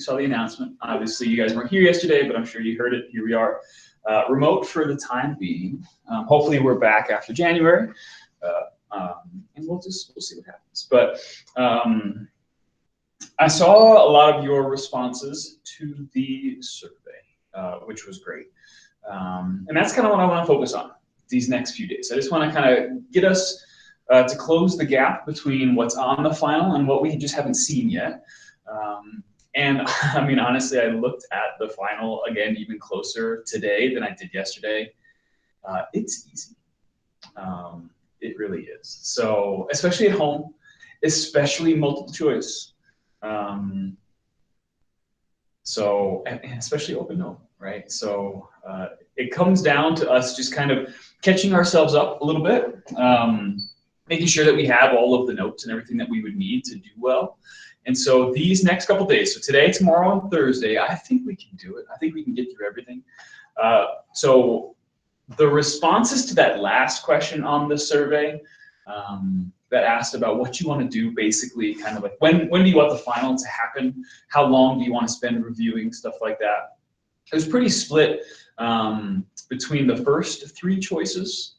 saw the announcement. Obviously, you guys weren't here yesterday, but I'm sure you heard it. Here we are, remote for the time being. Hopefully, we're back after January, and we'll see what happens. But I saw a lot of your responses to the survey, which was great. And that's kind of what I want to focus on these next few days. I just want to kind of get us to close the gap between what's on the final and what we just haven't seen yet. And I mean, honestly, I looked at the final again even closer today than I did yesterday. It's easy. It really is. So, especially at home, especially multiple choice. So, and especially open note, right? So it comes down to us just kind of catching ourselves up a little bit, making sure that we have all of the notes and everything that we would need to do well. And so these next couple days, so today, tomorrow, and Thursday, I think we can do it. I think we can get through everything. So the responses to that last question on the survey that asked about what you want to do, basically kind of like when do you want the final to happen? How long do you want to spend reviewing, stuff like that. It was pretty split between the first three choices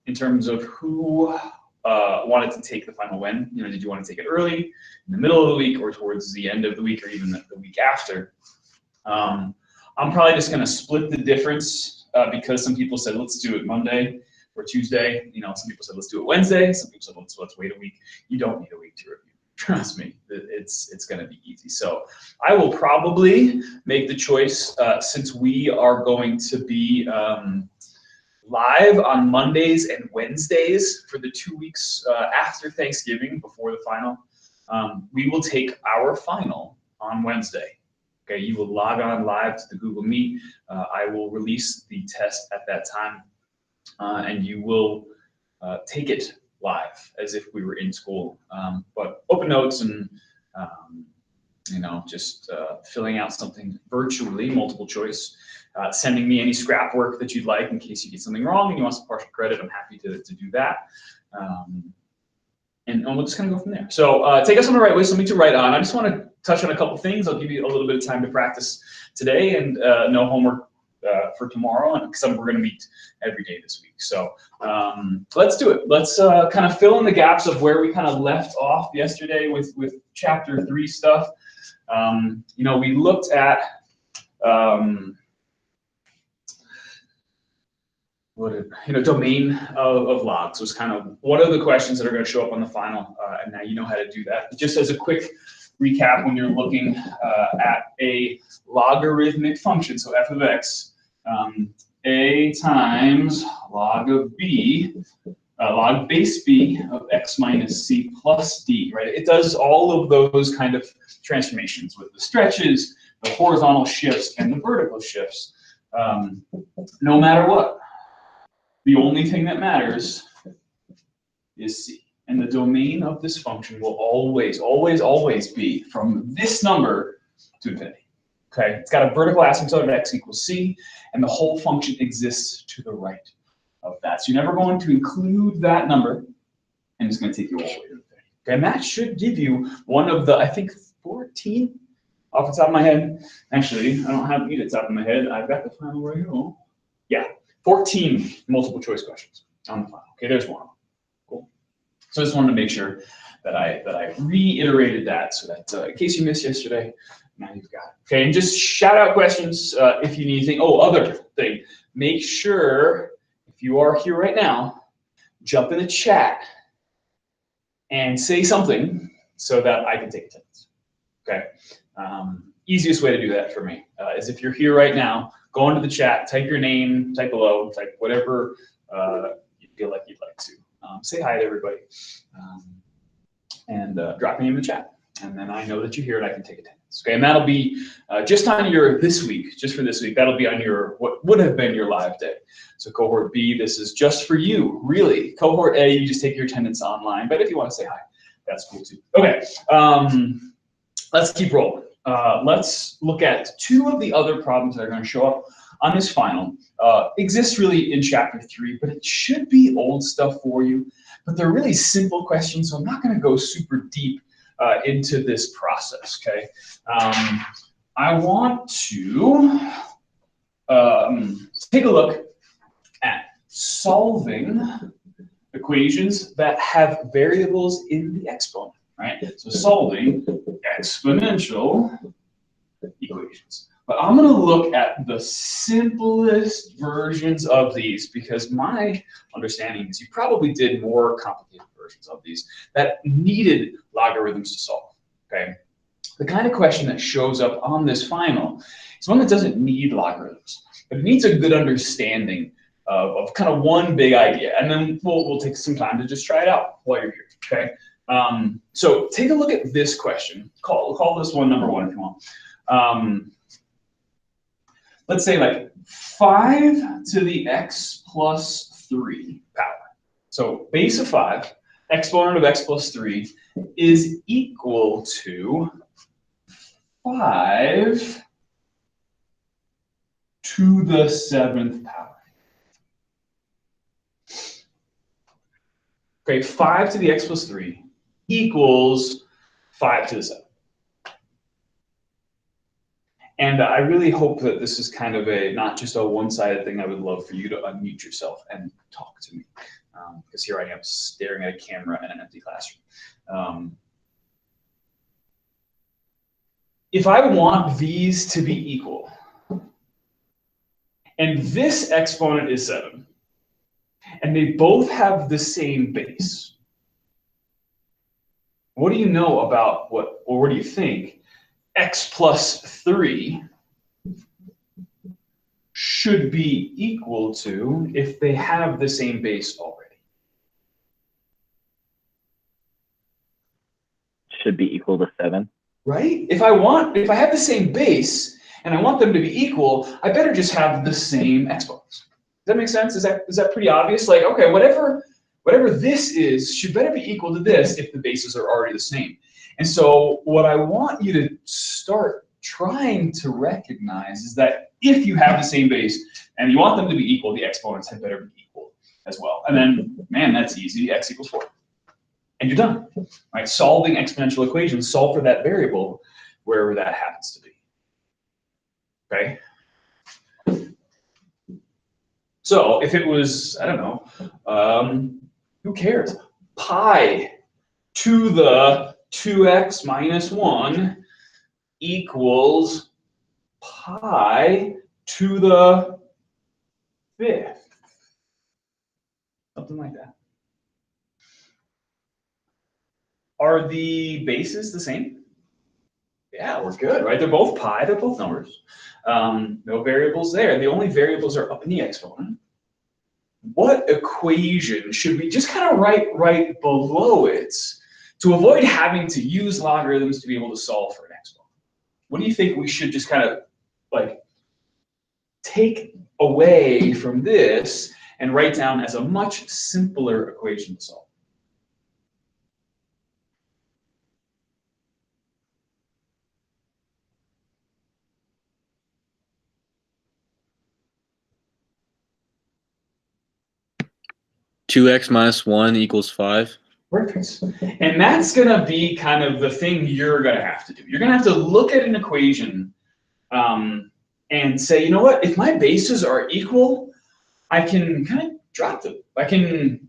in terms of who wanted to take the final when. You know, did you want to take it early, in the middle of the week, or towards the end of the week, or even the week after? I'm probably just going to split the difference because some people said, let's do it Monday or Tuesday. You know, some people said, let's do it Wednesday. Some people said, let's wait a week. You don't need a week to review. Trust me, it's going to be easy. So I will probably make the choice, since we are going to be live on Mondays and Wednesdays for the 2 weeks after Thanksgiving, before the final. We will take our final on Wednesday. Okay, you will log on live to the Google Meet. I will release the test at that time, and you will take it live as if we were in school, but open notes and you know, just filling out something virtually, multiple choice, sending me any scrap work that you'd like in case you get something wrong and you want some partial credit. I'm happy to do that, and we'll just kind of go from there. So take us on the right way, something to write on. I just want to touch on a couple things. I'll give you a little bit of time to practice today, and no homework for tomorrow, and because we're going to meet every day this week. So let's do it. Let's kind of fill in the gaps of where we kind of left off yesterday with chapter 3 stuff. You know, we looked at domain of logs was kind of what are the questions that are going to show up on the final, and now you know how to do that. But just as a quick recap, when you're looking at a logarithmic function, so f of x, a times log of b, log base b of x minus c plus d, right? It does all of those kind of transformations with the stretches, the horizontal shifts, and the vertical shifts. No matter what, the only thing that matters is c. And the domain of this function will always, always, always be from this number to infinity. Okay, it's got a vertical asymptote of x equals c, and the whole function exists to the right of that. So you're never going to include that number, and it's going to take you all the way to infinity. Okay, and that should give you one of the, I think, 14 off the top of my head. Actually, I don't have it at the top of my head. I've got the final right here. Yeah, 14 multiple choice questions on the final. Okay, there's one. Cool. So I just wanted to make sure that I reiterated that, so that in case you missed yesterday, now you've got it. Okay, and just shout out questions if you need anything. Oh, other thing, make sure if you are here right now, jump in the chat and say something so that I can take attendance. Okay, easiest way to do that for me is if you're here right now, go into the chat, type your name, type hello, type whatever you feel like you'd like to. Say hi to everybody, and drop me in the chat. And then I know that you're here and I can take attendance. Okay, and that'll be just on your this week, just for this week, that'll be on your, what would have been your live day. So cohort B, this is just for you, really. Cohort A, you just take your attendance online, but if you want to say hi, that's cool too. Okay, let's keep rolling. Let's look at 2 of the other problems that are going to show up on this final. Exists really in chapter 3, but it should be old stuff for you. But they're really simple questions, so I'm not going to go super deep into this process, okay? I want to take a look at solving equations that have variables in the exponent, right? So solving exponential equations. But I'm going to look at the simplest versions of these because my understanding is you probably did more complicated versions of these that needed logarithms to solve, okay? The kind of question that shows up on this final is one that doesn't need logarithms, but it needs a good understanding of kind of one big idea. And then we'll take some time to just try it out while you're here, okay? So take a look at this question. Call this one number 1 if you want. Let's say like 5 to the x plus 3 power. So base of 5, exponent of x plus 3 is equal to 5 to the 7th power. Okay, 5 to the x plus 3 equals 5 to the 7th. And I really hope that this is kind of not just a one-sided thing. I would love for you to unmute yourself and talk to me. Because here I am staring at a camera in an empty classroom. If I want these to be equal, and this exponent is 7, and they both have the same base, what do you know about or what do you think x plus 3 should be equal to if they have the same base already? Should be equal to 7. Right? If I have the same base and I want them to be equal, I better just have the same exponents. Does that make sense? Is that pretty obvious? Like, okay, whatever this is should better be equal to this if the bases are already the same. And so what I want you to start trying to recognize is that if you have the same base and you want them to be equal, the exponents had better be equal as well. And then, man, that's easy, x equals 4. And you're done, right? Solving exponential equations, solve for that variable wherever that happens to be, okay? So if it was, I don't know, who cares? Pi to the 2x minus 1 equals pi to the 5th. Something like that. Are the bases the same? Yeah, we're good, right? They're both pi, they're both numbers. No variables there. The only variables are up in the exponent. What equation should we just kind of write right below it to avoid having to use logarithms to be able to solve for an exponent? What do you think we should just kind of like take away from this and write down as a much simpler equation to solve? Two x minus 1 equals 5. Perfect. And that's going to be kind of the thing you're going to have to do. You're going to have to look at an equation and say, you know what, if my bases are equal, I can kind of drop them. I can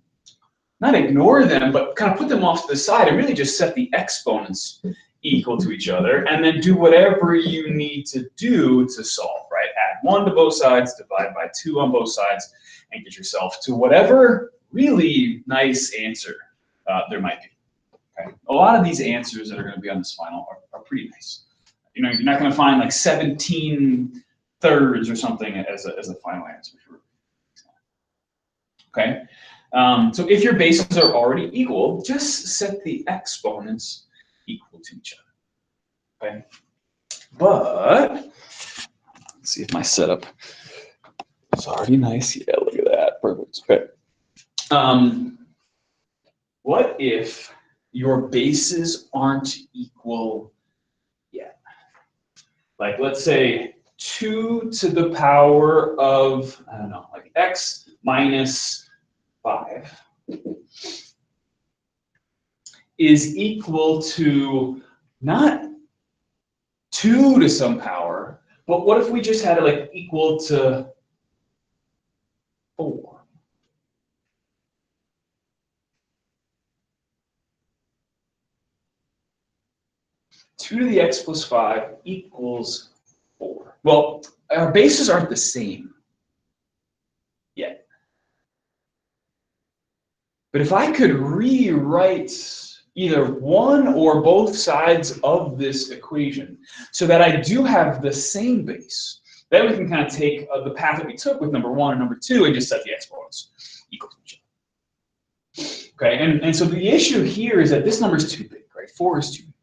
not ignore them, but kind of put them off to the side and really just set the exponents equal to each other and then do whatever you need to do to solve, right? Add 1 to both sides, divide by 2 on both sides, and get yourself to whatever really nice answer there might be. Okay? A lot of these answers that are going to be on this final are pretty nice. You know, you're not going to find like 17 thirds or something as a final answer. Okay? So if your bases are already equal, just set the exponents equal to each other. Okay? But let's see if my setup is already nice. Yeah, look at that. Perfect. Okay. What if your bases aren't equal yet? Like, let's say 2 to the power of, I don't know, like x minus 5 is equal to not 2 to some power, but what if we just had it like equal to 4? Two to the x plus 5 equals 4. Well, our bases aren't the same yet. But if I could rewrite either one or both sides of this equation so that I do have the same base, then we can kind of take the path that we took with number 1 and number 2 and just set the exponents equal to each other. Okay, and so the issue here is that this number is too big, right? 4 is too big.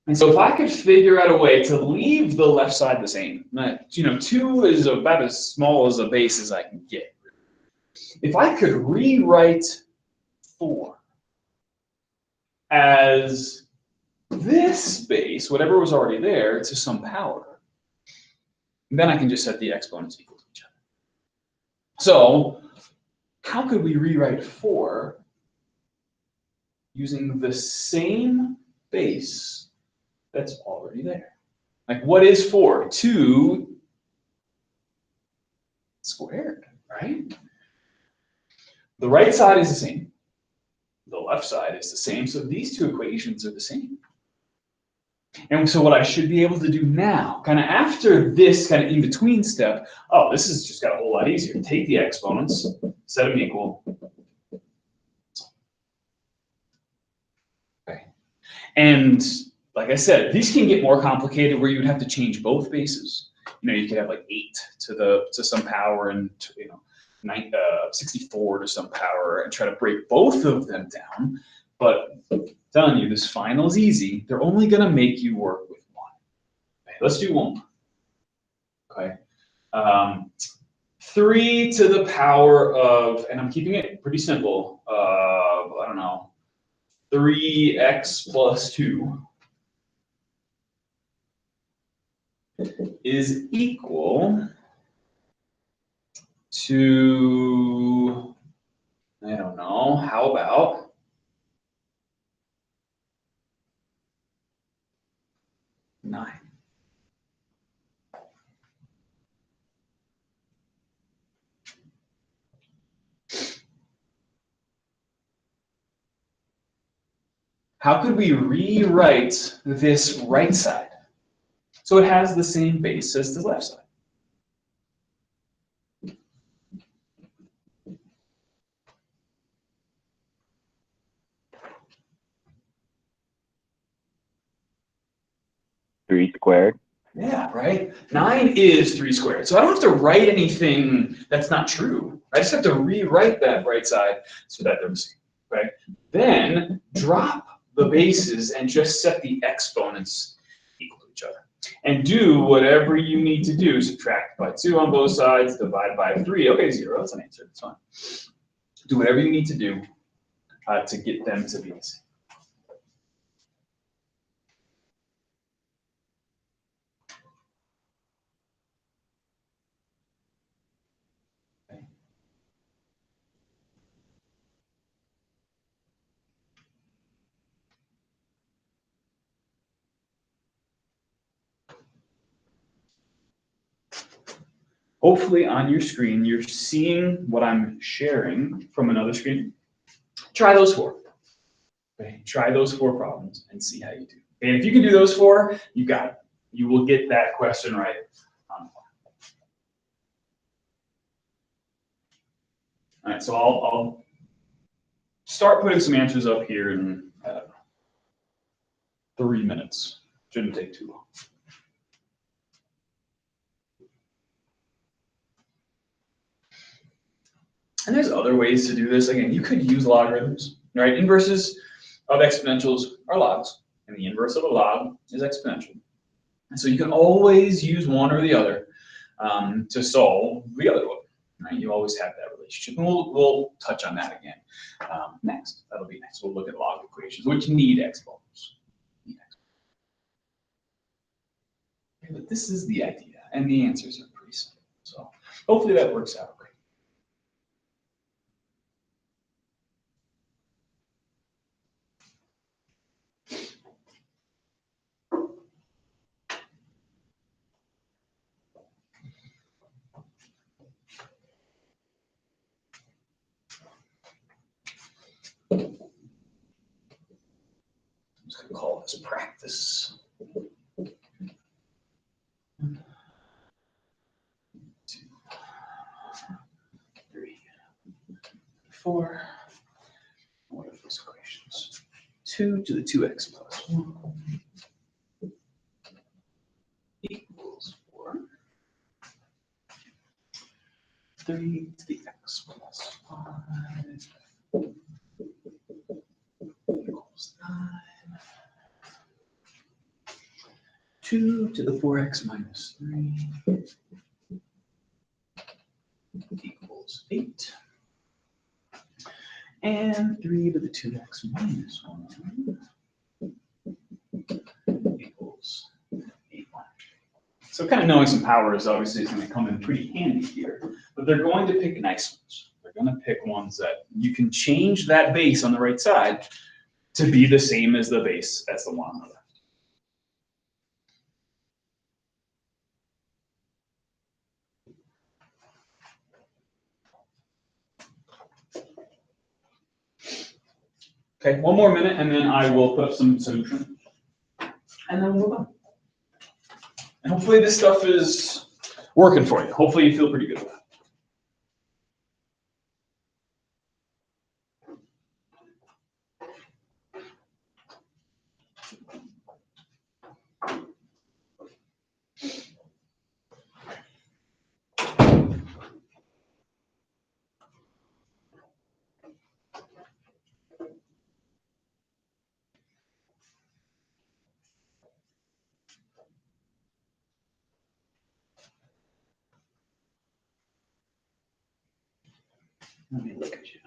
And so if I could figure out a way to leave the left side the same, 2 is about as small as a base as I can get. If I could rewrite 4 as this base, whatever was already there, to some power, then I can just set the exponents equal to each other. So how could we rewrite 4 using the same base that's already there? Like, what is 4? 2 squared, right? The right side is the same. The left side is the same. So these two equations are the same. And so what I should be able to do now, kind of after this kind of in-between step, oh, this has just got a whole lot easier. Take the exponents, set them equal. Okay. And like I said, these can get more complicated where you would have to change both bases. You could have like 8 to some power and 64 to some power and try to break both of them down. But I'm telling you, this final is easy. They're only going to make you work with 1. Okay, let's do 1 more. Okay. 3 to the power of, and I'm keeping it pretty simple, I don't know, 3x plus 2 is equal to, I don't know, how about 9? How could we rewrite this right side so it has the same base as the left side? Three squared. Yeah, right? 9 is 3 squared. So I don't have to write anything that's not true. I just have to rewrite that right side so that they're the same. Okay? Then drop the bases and just set the exponents equal to each other. And do whatever you need to do. Subtract by 2 on both sides, divide by 3. Okay, 0, that's an answer, that's fine. Do whatever you need to do to get them to be the same. Hopefully on your screen, you're seeing what I'm sharing from another screen. Try those 4. Okay? Try those 4 problems and see how you do. And if you can do those 4, you got it. You will get that question right on 4. All right, so I'll start putting some answers up here in 3 minutes. Shouldn't take too long. And there's other ways to do this. Again, you could use logarithms, right? Inverses of exponentials are logs, and the inverse of a log is exponential. And so you can always use one or the other to solve the other one, right? You always have that relationship. And we'll touch on that again next. That'll be next. We'll look at log equations, which need exponents. Okay, but this is the idea, and the answers are pretty simple. So hopefully that works out. Let's practice. 2, 3, 4. What are those equations? 2 to the 2x plus 1 equals 4. 3 to the x plus 5 equals 9. 2 to the 4x minus 3 equals 8. And 3 to the 2x minus 1 equals 8. So kind of knowing some powers obviously is going to come in pretty handy here. But they're going to pick nice ones. They're going to pick ones that you can change that base on the right side to be the same as the base as the one on the left. Okay, one more minute, and then I will put up some solution, and then we'll move on. And hopefully this stuff is working for you. Hopefully you feel pretty good with that. Let me look at you.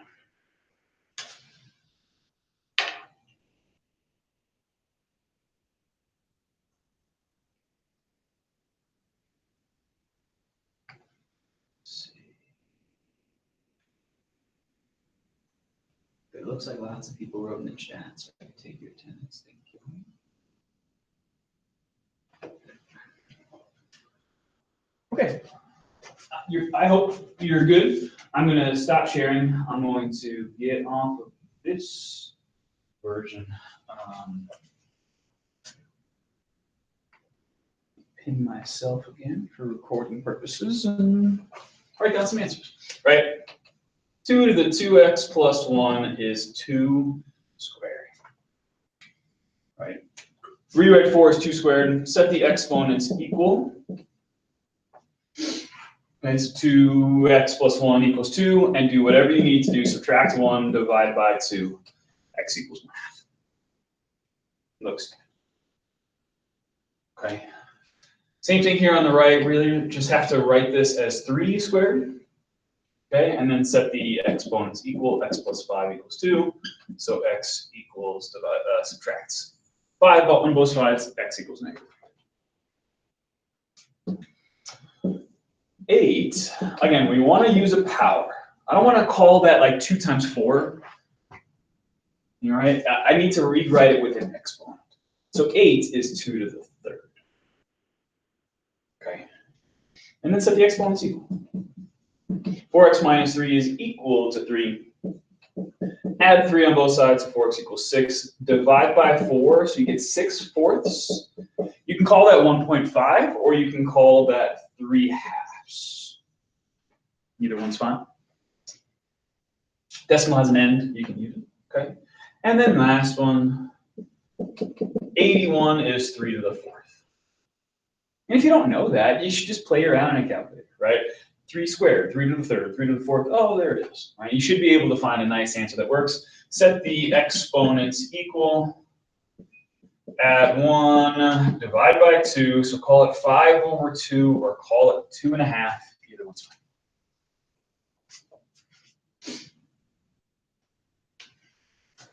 Let's see. It looks like lots of people wrote in the chat, so I can take your attendance. Thank you. Okay. I hope you're good. I'm going to stop sharing. I'm going to get off of this version. Pin myself again for recording purposes and write down some answers. Right? 2 to the 2x plus 1 is 2 squared. Right? Rewrite 4 is 2 squared. Set the exponents equal. Okay, so 2x plus 1 equals 2, and do whatever you need to do. Subtract 1, divide by 2, x equals 1/2. Looks good. Okay. Same thing here on the right. Really just have to write this as 3 squared. Okay, and then set the exponents equal. X plus 5 equals 2. So x equals, subtracts 5 on both sides, x equals negative. 8, again, we want to use a power. I don't want to call that like 2 times 4. All right, I need to rewrite it with an exponent. So 8 is 2 to the 3rd. Okay, and then set the exponents equal. 4x minus 3 is equal to 3. Add 3 on both sides, so 4x equals 6. Divide by 4, so you get 6/4. You can call that 1.5, or you can call that 3/2. Either one's fine. Decimal has an end, you can use it, okay? And then last one, 81 is 3 to the 4th. And if you don't know that, you should just play around and calculate, right? 3 squared, 3 to the 3rd, 3 to the 4th, oh, there it is. Right? You should be able to find a nice answer that works. Set the exponents equal, add 1, divide by 2, so call it 5/2, or call it 2.5, either one's fine.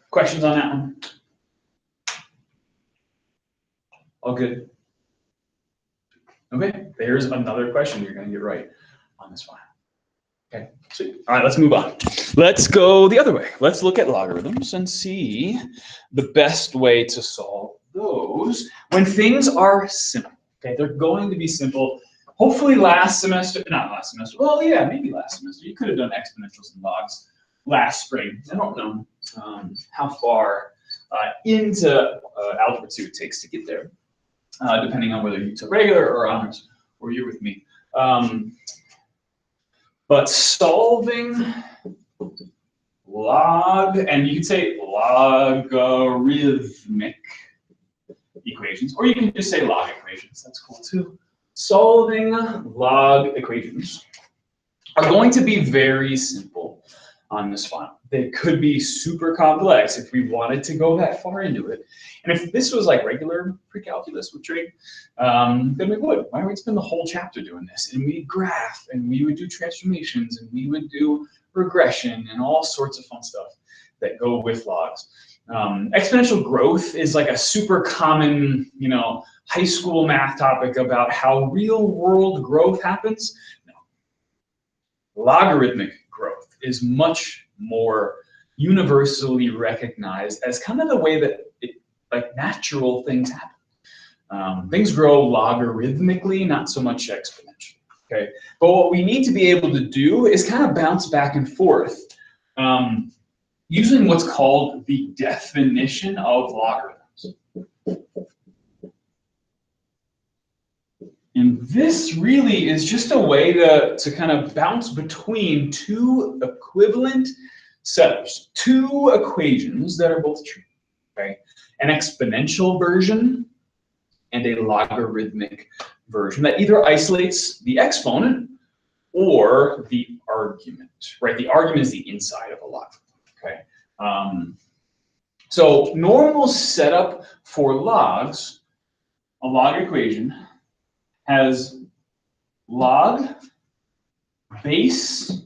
Questions on that one? All good? Okay, there's another question you're going to get right on this one. Okay, sweet. All right, let's move on. Let's go the other way. Let's look at logarithms and see the best way to solve those when things are simple. Okay, they're going to be simple. Hopefully not last semester, well, yeah, maybe last semester. You could have done exponentials and logs last spring. I don't know how far into Algebra 2 it takes to get there, depending on whether you took regular or honors, or you're with me. But solving log, and you can say logarithmic equations, or you can just say log equations, that's cool too. Solving log equations are going to be very simple on this file. They could be super complex if we wanted to go that far into it. And if this was like regular precalculus with trig, then we would. Why would we spend the whole chapter doing this? And we'd graph, and we would do transformations, and we would do regression, and all sorts of fun stuff that go with logs. Exponential growth is like a super common, high school math topic about how real world growth happens. No. Logarithmic growth is much more universally recognized as kind of the way that natural things happen. Things grow logarithmically, not so much exponentially. Okay, but what we need to be able to do is kind of bounce back and forth using what's called the definition of logarithms. And this really is just a way to kind of bounce between two equivalent setups, two equations that are both true. Okay, an exponential version and a logarithmic version that either isolates the exponent or the argument, right? The argument is the inside of a logarithm, okay? So normal setup for logs, a log equation has log base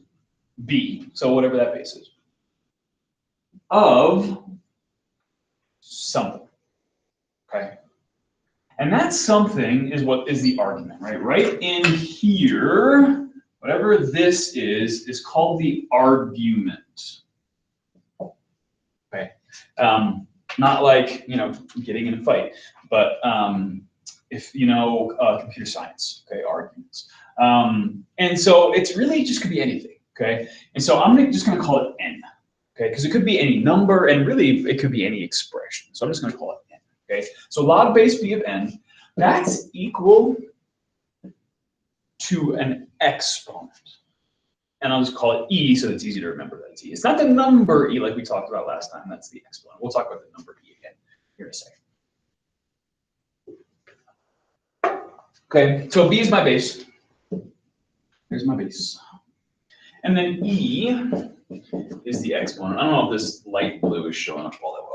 b, so whatever that base is, of something, okay? And that something is what is the argument, right? Right in here, whatever this is called the argument. Okay, not like getting in a fight, but if computer science, okay, arguments. And so it's really just could be anything, okay? And so I'm just gonna call it n, okay? Because it could be any number, and really it could be any expression. So I'm just gonna call it n. Okay, so log base b of n, that's equal to an exponent. And I'll just call it e so it's easy to remember that it's e. It's not the number e like we talked about last time, that's the exponent. We'll talk about the number e again here in a second. Okay, so b is my base. Here's my base. And then e is the exponent. I don't know if this light blue is showing up all that well.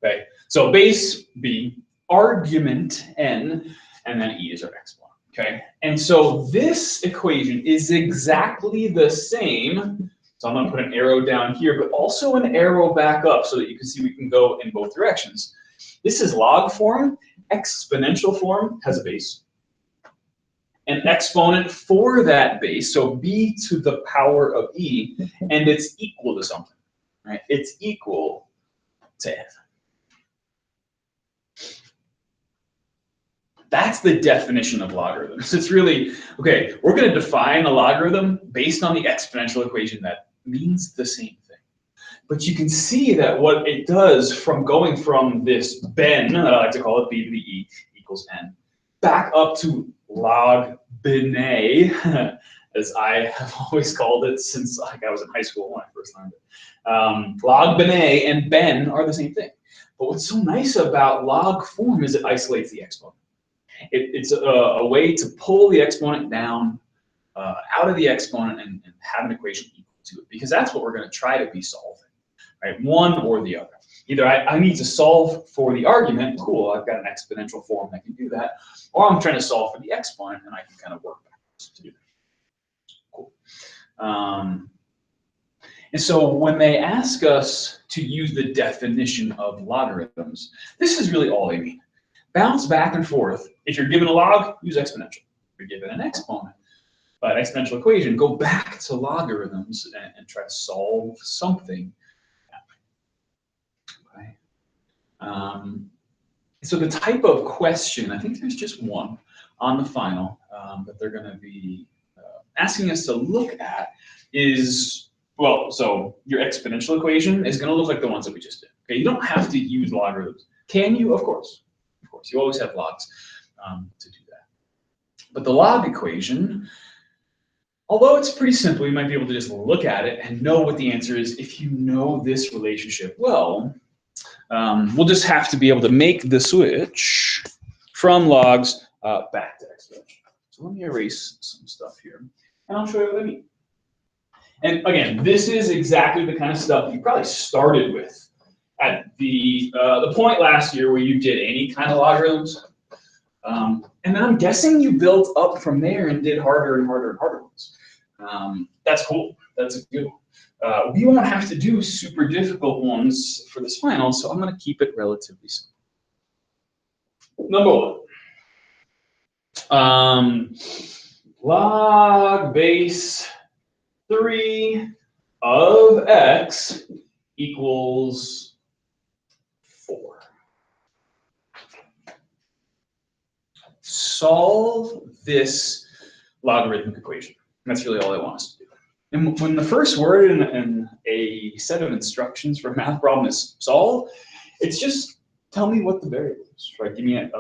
Okay, so base b, argument n, and then e is our exponent. Okay, and so this equation is exactly the same. So I'm going to put an arrow down here, but also an arrow back up so that you can see we can go in both directions. This is log form. Exponential form has a base. An exponent for that base, so b to the power of e, and it's equal to something, right? It's equal to n. That's the definition of logarithms. It's really, okay, we're going to define a logarithm based on the exponential equation that means the same thing. But you can see that what it does from going from this ben, I like to call it b to the e equals n, back up to log bene, as I have always called it since I was in high school when I first learned it. Log bene and ben are the same thing. But what's so nice about log form is it isolates the exponent. It's a way to pull the exponent down out of the exponent and have an equation equal to it, because that's what we're going to try to be solving, right? One or the other. Either I need to solve for the argument, cool, I've got an exponential form that can do that, or I'm trying to solve for the exponent and I can kind of work backwards to do that. Cool. And so when they ask us to use the definition of logarithms, this is really all they mean. Bounce back and forth. If you're given a log, use exponential. If you're given an exponent, an exponential equation, go back to logarithms and try to solve something. Okay. So the type of question, I think there's just one on the final that they're going to be asking us to look at is well, so your exponential equation is going to look like the ones that we just did. Okay, you don't have to use logarithms. Can you? Of course. Of course, you always have logs to do that. But the log equation, although it's pretty simple, you might be able to just look at it and know what the answer is if you know this relationship well. We'll just have to be able to make the switch from logs back to exponential. So let me erase some stuff here, and I'll show you what I mean. And again, this is exactly the kind of stuff you probably started with at the point last year where you did any kind of logarithms. And then I'm guessing you built up from there and did harder and harder and harder ones. That's cool. That's a good one. We won't have to do super difficult ones for this final, so I'm going to keep it relatively simple. Number one. Log base 3 of x equals 4. Solve this logarithmic equation. That's really all I want us to do. And when the first word in a set of instructions for a math problem is solve, it's just tell me what the variable is, right? Give me an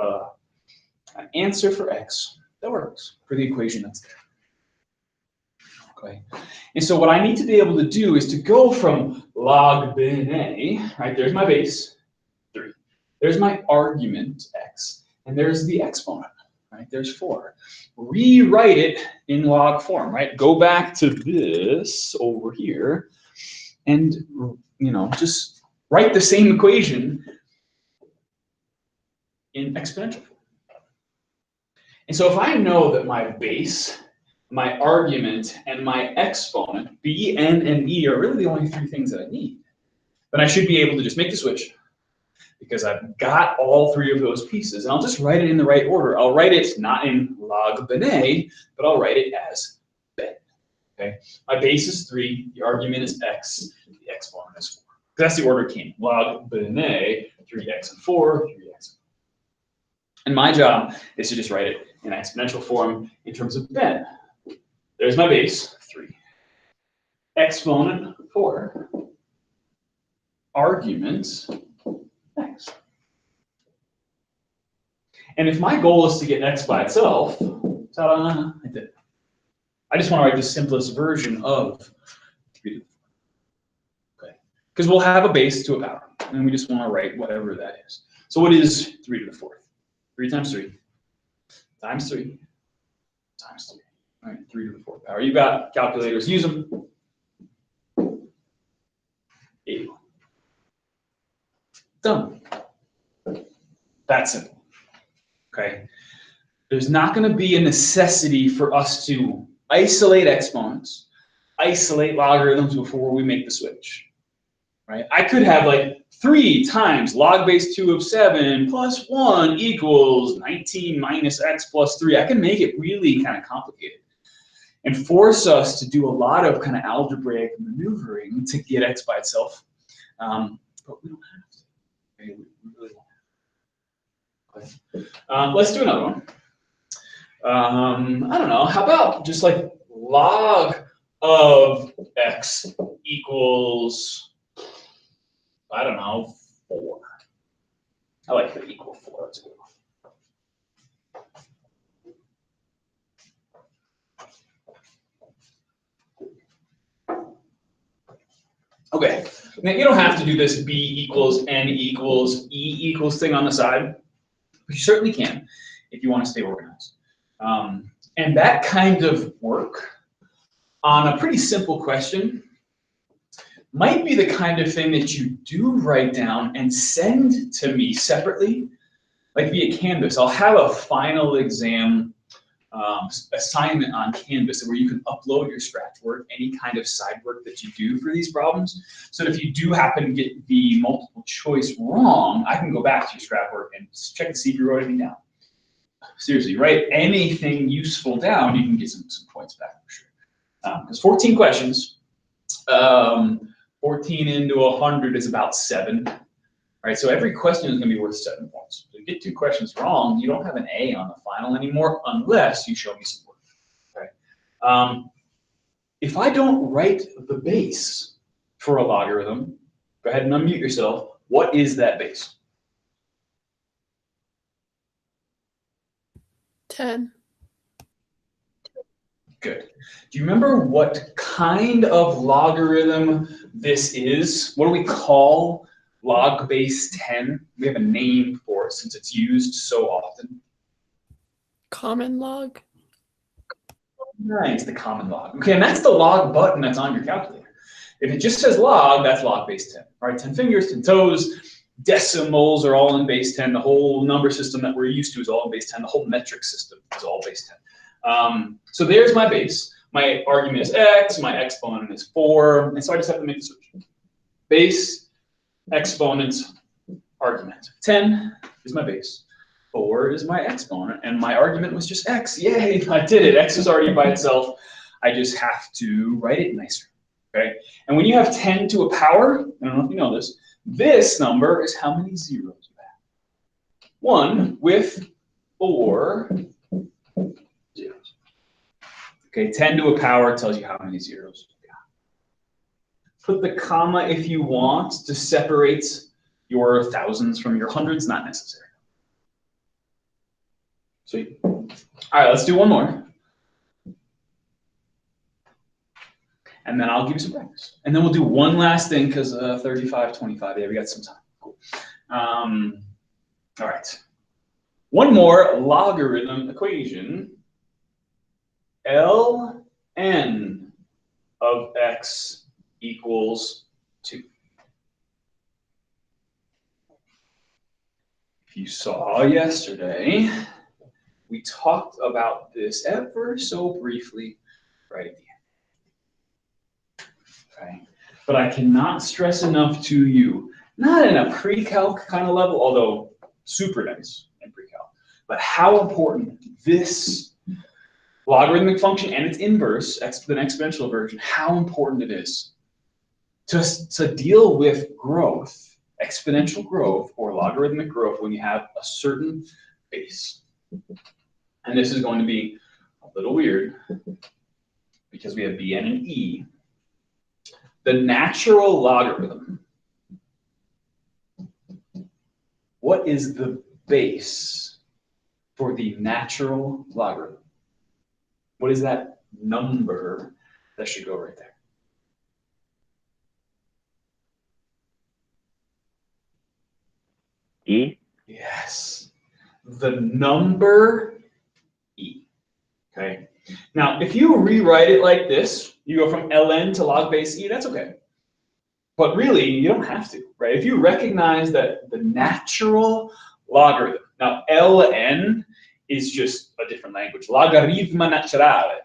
answer for x that works for the equation that's there. Okay. And so what I need to be able to do is to go from log bin a, right? There's my base, 3. There's my argument, x, and there's the exponent, right? There's 4. Rewrite it in log form, right? Go back to this over here and, you know, just write the same equation in exponential form. And so if I know that my base, my argument, and my exponent, b, n, and e, are really the only 3 things that I need, then I should be able to just make the switch because I've got all 3 of those pieces. And I'll just write it in the right order. I'll write it not in log bin a, but I'll write it as ben. Okay? My base is 3, the argument is x, the exponent is 4. That's the order it came. Log bin a, 3x and 4, 3x. And my job is to just write it in exponential form in terms of ben. There's my base, 3. Exponent, 4. Argument, x. And if my goal is to get x by itself, ta-da, I did it. I just want to write the simplest version of 3 to the 4. Okay. Because we'll have a base to a power, and we just want to write whatever that is. So what is 3 to the 4th? 3 times 3 times 3 times 3. All right, 3 to the 4th power. You've got calculators, use them. 81. Done. That's simple. Okay. There's not going to be a necessity for us to isolate exponents, isolate logarithms before we make the switch. Right? I could have like 3 times log base 2 of 7 plus 1 equals 19 minus x plus 3. I can make it really kind of complicated and force us to do a lot of kind of algebraic maneuvering to get x by itself. But we don't have to. Okay? We really don't have to. Okay. Let's do another one. I don't know. How about just like log of x equals, I don't know, 4. I like the equal 4. That's a good one. Okay, now you don't have to do this b equals n equals e equals thing on the side, but you certainly can if you want to stay organized. And that kind of work on a pretty simple question might be the kind of thing that you do write down and send to me separately, like via Canvas. I'll have a final exam assignment on Canvas where you can upload your scratch work, any kind of side work that you do for these problems. So that if you do happen to get the multiple choice wrong, I can go back to your scratch work and check to see if you wrote anything down. Seriously, write anything useful down, you can get some points back for sure. Because 14 questions, 14 into 100 is about 7. Right, so every question is going to be worth 7 points. If you get 2 questions wrong, you don't have an A on the final anymore unless you show me some work. Okay. if I don't write the base for a logarithm, go ahead and unmute yourself. What is that base? 10. Good. Do you remember what kind of logarithm this is? What do we call log base 10? We have a name for it since it's used so often. Common log. Right, it's the common log. Okay, and that's the log button that's on your calculator. If it just says log, that's log base 10. All right, 10 fingers, 10 toes, decimals are all in base 10. The whole number system that we're used to is all in base 10. The whole metric system is all base 10. So there's my base. My argument is x, my exponent is 4, and so I just have to make the switch. Base, exponent, argument. 10 is my base. 4 is my exponent, and my argument was just x. Yay, I did it. X is already by itself. I just have to write it nicer. Okay? And when you have 10 to a power, I don't know if you know this number is how many zeros you have. 1 with 4 zeros. Okay, 10 to a power tells you how many zeros you got. Put the comma if you want to separate your thousands from your hundreds, not necessary. Sweet. All right, let's do one more. And then I'll give you some practice. And then we'll do one last thing because 35, 25, yeah, we got some time. Cool. All right. One more logarithm equation. ln of x equals 2. If you saw yesterday, we talked about this ever so briefly right at the end. Okay. But I cannot stress enough to you, not in a pre-calc kind of level, although super nice in pre-calc, but how important this logarithmic function and its inverse, the exponential version, how important it is to deal with growth, exponential growth or logarithmic growth when you have a certain base. And this is going to be a little weird because we have bn and e. The natural logarithm. What is the base for the natural logarithm? What is that number that should go right there? E? Yes. The number e. Okay. Now, if you rewrite it like this, you go from ln to log base e, that's okay. But really, you don't have to, right? If you recognize that the natural logarithm, now ln is just a different language. Logarithma naturale,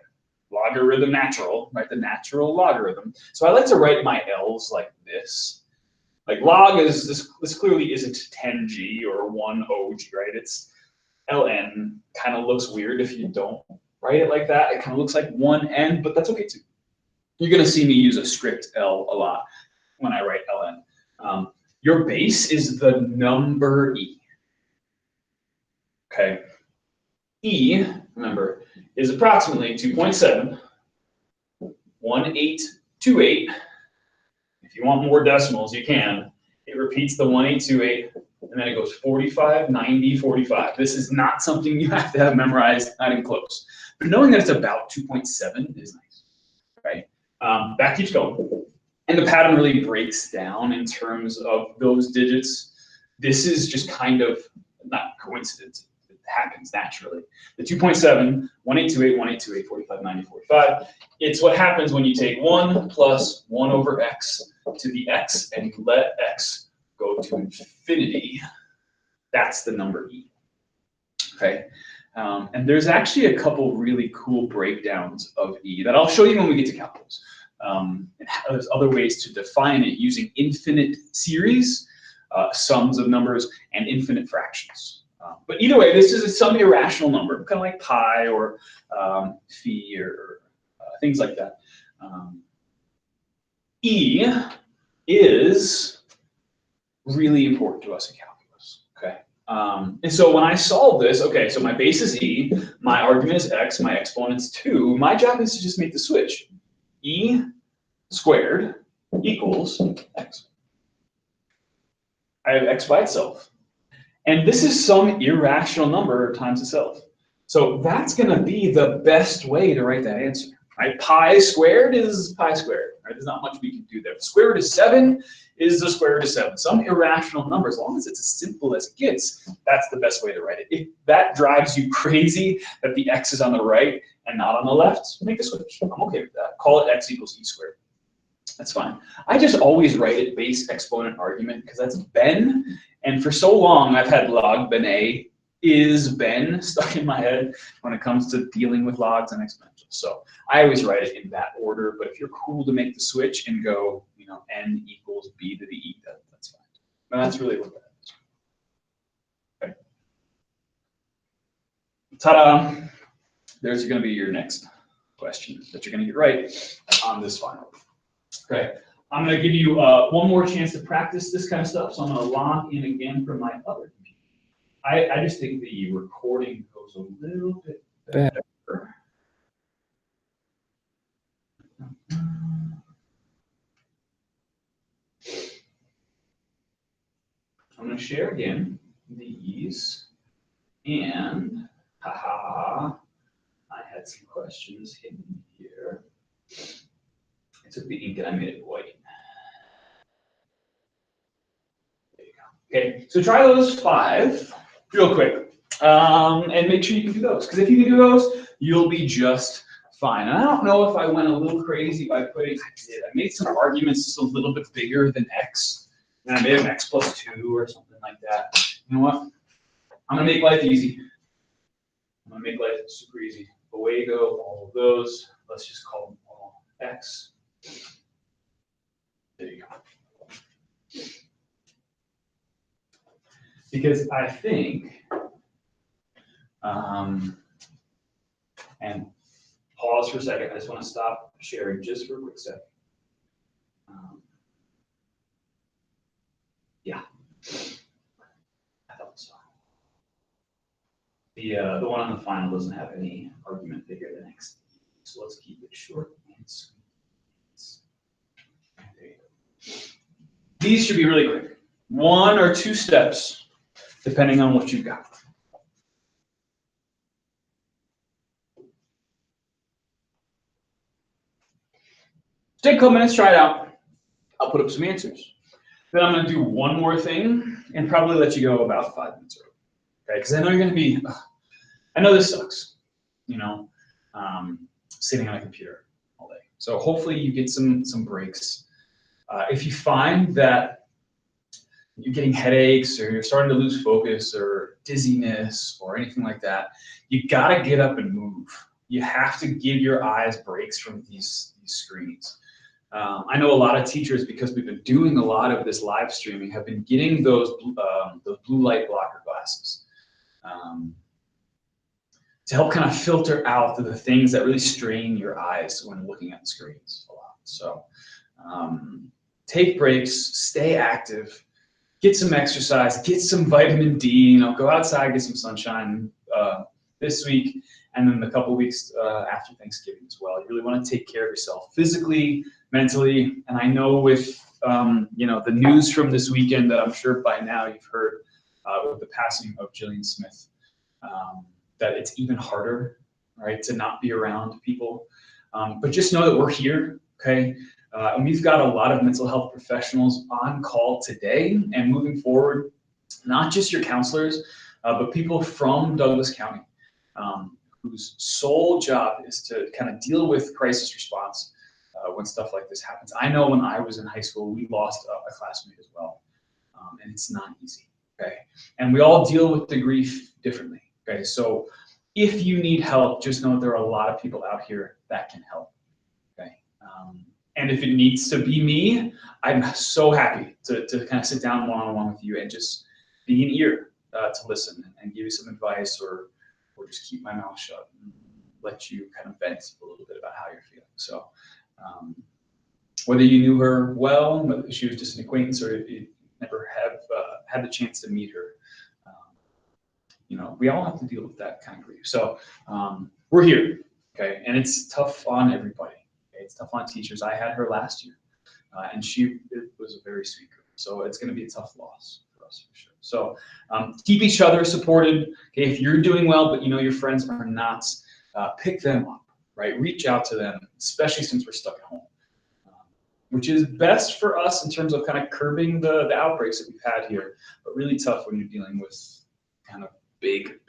logarithm natural, right? The natural logarithm. So I like to write my L's like this. Like log is, this clearly isn't 10g or 1og, right? It's ln, kind of looks weird if you don't write it like that. It kind of looks like 1n, but that's okay too. You're gonna see me use a script L a lot when I write ln. Your base is the number e. Okay. E, remember, is approximately 2.7, 1828. If you want more decimals, you can. It repeats the 1828, and then it goes 45, 90, 45. This is not something you have to have memorized, not even close. But knowing that it's about 2.7 is nice, right? That keeps going. And the pattern really breaks down in terms of those digits. This is just kind of not coincidence. It happens naturally. The 2.7, 1828, 1828, 45, 90, 45. It's what happens when you take 1 plus 1 over x to the x and you let x go to infinity. That's the number e. Okay. And there's actually a couple really cool breakdowns of e that I'll show you when we get to calculus. And there's other ways to define it using infinite series, sums of numbers, and infinite fractions. But either way, this is some irrational number, kind of like pi or phi or things like that. E is really important to us in calculus, okay? And so when I solve this, okay, so my base is e, my argument is x, my exponent's 2, my job is to just make the switch. e squared equals x. I have x by itself. And this is some irrational number times itself. So that's going to be the best way to write that answer. Right? Pi squared is pi squared. Right? There's not much we can do there. The square root of 7 is the square root of 7. Some irrational number, as long as it's as simple as it gets, that's the best way to write it. If that drives you crazy that the x is on the right and not on the left, make a switch. I'm okay with that. Call it x equals e squared. That's fine. I just always write it base exponent argument because that's ben. And for so long, I've had log ben a is ben stuck in my head when it comes to dealing with logs and exponentials. So I always write it in that order. But if you're cool to make the switch and go, you know, n equals b to the e, that's fine. And that's really what that is. Okay. Ta-da! There's going to be your next question that you're going to get right on this final. Okay, I'm going to give you one more chance to practice this kind of stuff, so I'm going to log in again from my other computer. I just think the recording goes a little bit better. I'm going to share again these, and haha, I had some questions hidden here. I took the ink and I made it white. There you go. Okay, so try those 5 real quick, and make sure you can do those. Because if you can do those, you'll be just fine. And I don't know if I went a little crazy by putting. I made some arguments just a little bit bigger than x, and I made them x plus 2 or something like that. You know what? I'm gonna make life easy. I'm gonna make life super easy. Away go all of those. Let's just call them all x. There you go. Because I think, and pause for a second. I just want to stop sharing just for a quick second. Yeah, I thought so. The one on the final doesn't have any argument bigger than x, so let's keep it short and sweet. There you go. These should be really quick. 1 or 2 steps, depending on what you've got. Take a couple minutes, try it out. I'll put up some answers. Then I'm going to do one more thing and probably let you go about 5 minutes early. Okay, because I know you're going to be, I know this sucks, you know, sitting on a computer all day. So hopefully you get some breaks. If you find that you're getting headaches or you're starting to lose focus or dizziness or anything like that, you got to get up and move. You have to give your eyes breaks from these screens. I know a lot of teachers, because we've been doing a lot of this live streaming, have been getting those blue light blocker glasses to help kind of filter out the things that really strain your eyes when looking at the screens a lot. So take breaks, stay active, get some exercise, get some vitamin D, you know, go outside, get some sunshine this week, and then the couple weeks after Thanksgiving as well. You really want to take care of yourself physically, mentally, and I know with you know, the news from this weekend that I'm sure by now you've heard with the passing of Jillian Smith, that it's even harder, right, to not be around people. But just know that we're here, okay? And we've got a lot of mental health professionals on call today and moving forward, not just your counselors, but people from Douglas County, whose sole job is to kind of deal with crisis response when stuff like this happens. I know when I was in high school, we lost a classmate as well, and it's not easy, okay? And we all deal with the grief differently, okay? So if you need help, just know that there are a lot of people out here that can help, okay? And if it needs to be me, I'm so happy to kind of sit down one-on-one with you and just be an ear to listen and give you some advice, or just keep my mouth shut and let you kind of vent a little bit about how you're feeling. So whether you knew her well, whether she was just an acquaintance, or if you never have had the chance to meet her, you know, we all have to deal with that kind of grief. So we're here, okay? And it's tough on everybody. It's tough on teachers. I had her last year, and it was a very sweet girl. So it's going to be a tough loss for us for sure. So keep each other supported. Okay, if you're doing well, but you know your friends are not, pick them up, right? Reach out to them, especially since we're stuck at home, which is best for us in terms of kind of curbing the outbreaks that we've had here, but really tough when you're dealing with kind of big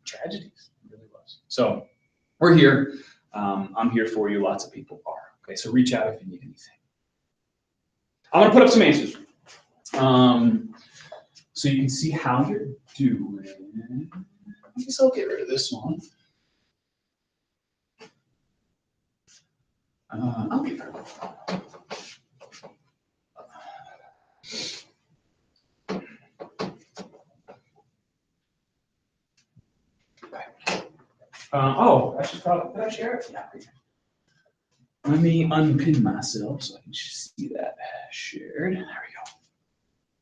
tragedies. It really was. So we're here. I'm here for you. Lots of people are. Okay, so reach out if you need anything. I'm gonna put up some answers, so you can see how you're doing. I guess I'll get rid of this one. I'll get rid of it. Oh, I should probably, did I share it? Yeah. Let me unpin myself so I can see that shared. There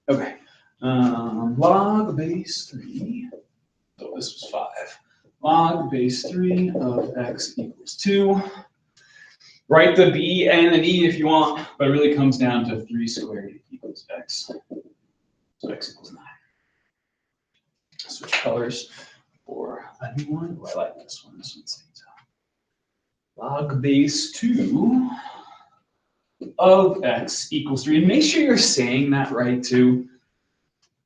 we go. Okay. Log base 3. So this was 5. Log base 3 of x equals 2. Write the b, n, and e if you want, but it really comes down to 3 squared equals x. So x equals 9. Switch colors for a new one. Oh, I like this one. This one's log base 2 of x equals 3. And make sure you're saying that right too.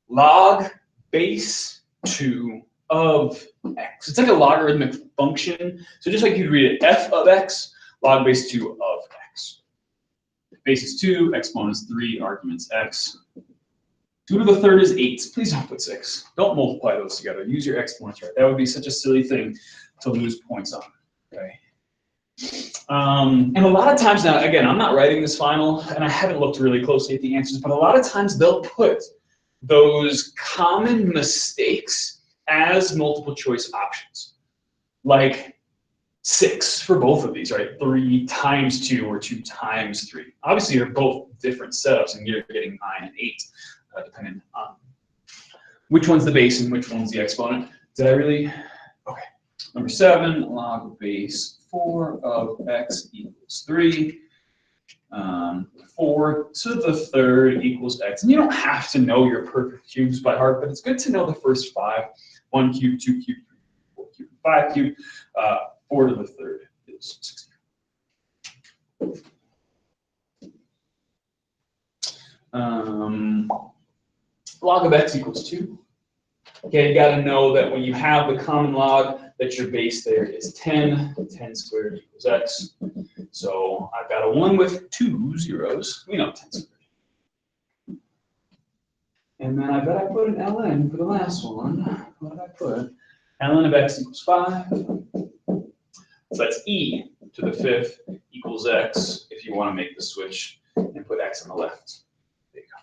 Log base 2 of x. It's like a logarithmic function. So just like you'd read it, f of x, log base 2 of x. Base is 2, exponent is 3, arguments x. 2 to the third is 8. Please don't put 6. Don't multiply those together. Use your exponents right. That would be such a silly thing to lose points on. Okay. And a lot of times now, again, I'm not writing this final, and I haven't looked really closely at the answers, but a lot of times they'll put those common mistakes as multiple choice options. Like 6 for both of these, right? 3 times 2 or 2 times 3. Obviously, they're both different setups, and you're getting 9 and 8. Depending on which one's the base and which one's the exponent. Did I really? Okay. Number 7, log base 4 of x equals 3. 4 to the third equals x. And you don't have to know your perfect cubes by heart, but it's good to know the first 5. 1 cube, 2 cube, 3 cube, 4 cube, 5 cube. 4 to the third is 16. Log of x equals 2. Okay, you got to know that when you have the common log, that your base there is 10. 10 squared equals x. So I've got a 1 with 2 zeros. We know 10 squared. And then I bet I put an ln for the last one. What did I put? ln of x equals 5. So that's e to the 5th equals x if you want to make the switch and put x on the left. There you go.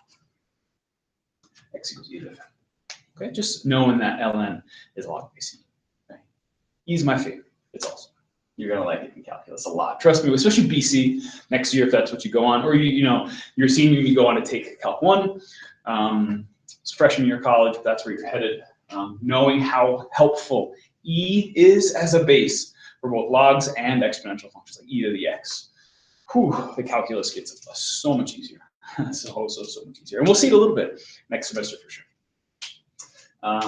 X equals e to the 5th. Okay, just knowing that ln is log base e. Okay. E is my favorite. It's awesome. You're gonna like it in calculus a lot. Trust me, especially BC next year if that's what you go on, or you're senior, you go on to take Calc 1. It's freshman year of college, if that's where you're headed. Knowing how helpful e is as a base for both logs and exponential functions, like e to the x. Whew, the calculus gets so much easier. so much easier. And we'll see it a little bit next semester for sure.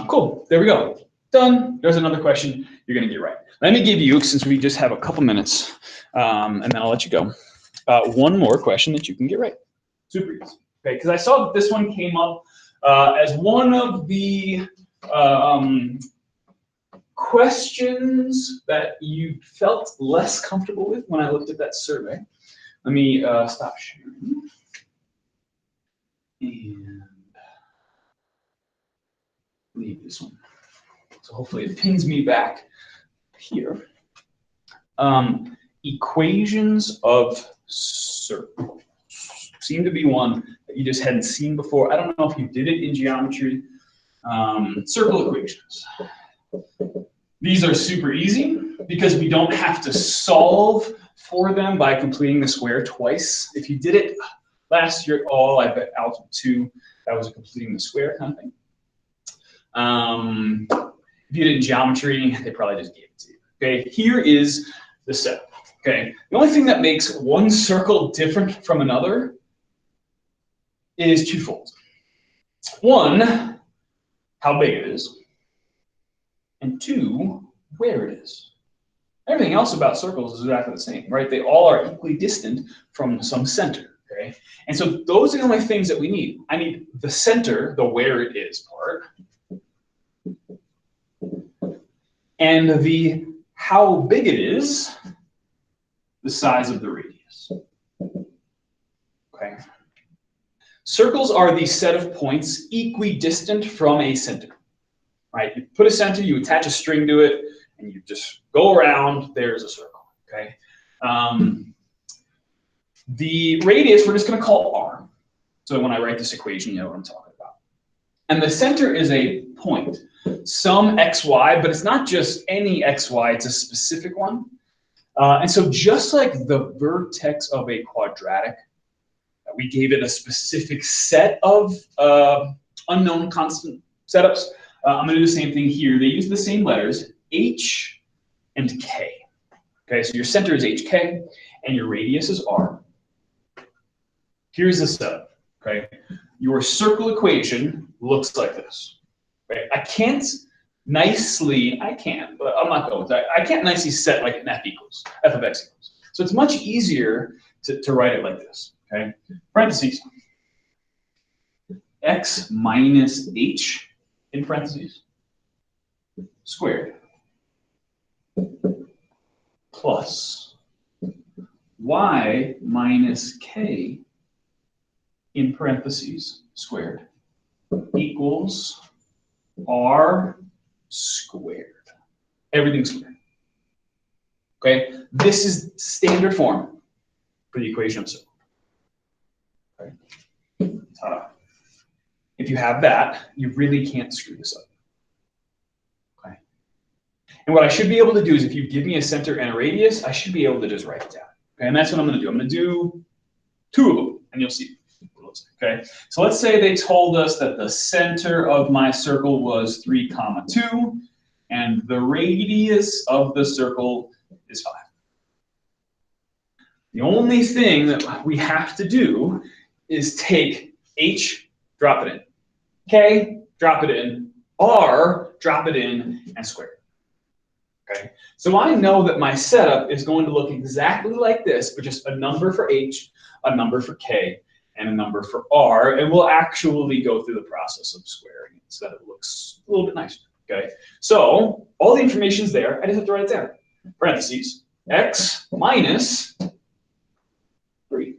Cool, there we go. Done. There's another question you're gonna get right. Let me give you, since we just have a couple minutes, and then I'll let you go, one more question that you can get right. Super easy, okay? Because I saw that this one came up as one of the questions that you felt less comfortable with when I looked at that survey. Let me stop sharing. And leave this one. So hopefully it pings me back here. Equations of circles seem to be one that you just hadn't seen before. I don't know if you did it in geometry. Circle equations. These are super easy because we don't have to solve for them by completing the square twice. If you did it last year at all, I bet algebra 2, that was completing the square kind of thing. If you did it in geometry, they probably just gave it to you. Okay, here is the setup. Okay, the only thing that makes one circle different from another is twofold. One, how big it is, and two, where it is. Everything else about circles is exactly the same, right? They all are equally distant from some center, okay? And so those are the only things that we need. I need the center, the where it is part, and the how big it is, the size of the radius. Okay. Circles are the set of points equidistant from a center. Right? You put a center, you attach a string to it, and you just go around. There's a circle. Okay. The radius we're just going to call r. So when I write this equation, you know what I'm talking about. And the center is a point, some xy, but it's not just any xy. It's a specific one. And so just like the vertex of a quadratic, we gave it a specific set of unknown constant setups. I'm going to do the same thing here. They use the same letters, h and k. Okay, so your center is hk, and your radius is r. Here's the setup. Okay, your circle equation looks like this. Right? I can, but I'm not going with that. I can't nicely set like an f of x equals. So it's much easier to write it like this. Okay, parentheses, x minus h in parentheses squared plus y minus k in parentheses squared equals r squared. Everything's squared. Okay, this is standard form for the equation of circle. Okay. If you have that, you really can't screw this up. Okay. And what I should be able to do is, if you give me a center and a radius, I should be able to just write it down. Okay, and that's what I'm going to do. I'm going to do two of them, and you'll see what it looks like. Okay, so let's say they told us that the center of my circle was 3, 2, and the radius of the circle is 5. The only thing that we have to do is take h, drop it in, k, drop it in, r, drop it in, and square it. Okay, so I know that my setup is going to look exactly like this, but just a number for h, a number for k, and a number for r, and we'll actually go through the process of squaring it so that it looks a little bit nicer. Okay, so all the information's there. I just have to write it down. Parentheses, x minus 3.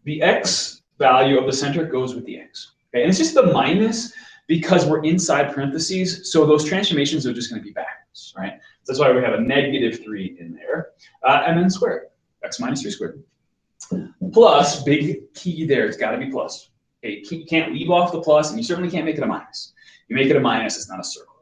The x value of the center goes with the x. Okay, and it's just the minus because we're inside parentheses, so those transformations are just going to be backwards, right? So that's why we have a -3 in there, and then square it. X minus 3 squared. Plus, big key there, it's got to be plus. Okay, you can't leave off the plus, and you certainly can't make it a minus. You make it a minus, it's not a circle.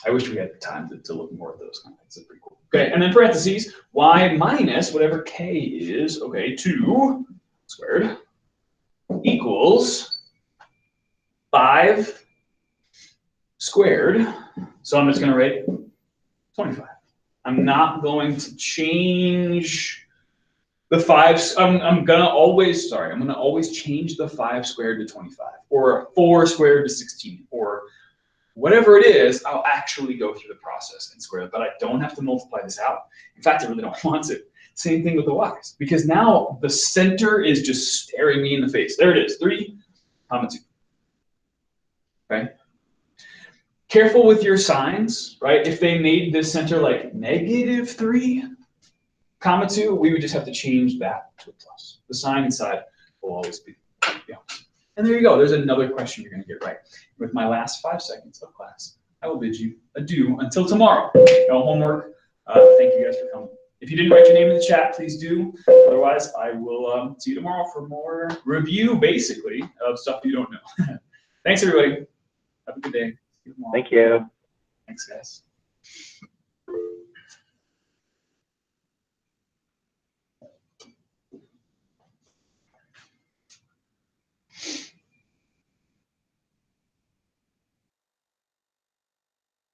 I wish we had the time to look more at those kind of things. That's pretty cool. Okay, and then parentheses, y minus whatever k is, okay, 2 squared equals 5 squared. So I'm just going to write 25. I'm not going to change the 5. I'm going to always change the 5 squared to 25, or 4 squared to 16, or whatever it is. I'll actually go through the process and square it, but I don't have to multiply this out. In fact, I really don't want to. Same thing with the y's, because now the center is just staring me in the face. There it is, 3, 2. Okay. Careful with your signs, right? If they made this center like -3, 2, we would just have to change that to a plus. The sign inside will always be the opposite. And there you go. There's another question you're going to get right. With my last 5 seconds of class, I will bid you adieu until tomorrow. No homework. Thank you guys for coming. If you didn't write your name in the chat, please do. Otherwise, I will see you tomorrow for more review, basically, of stuff you don't know. Thanks, everybody. Have a good day. Thank you. Thanks, guys.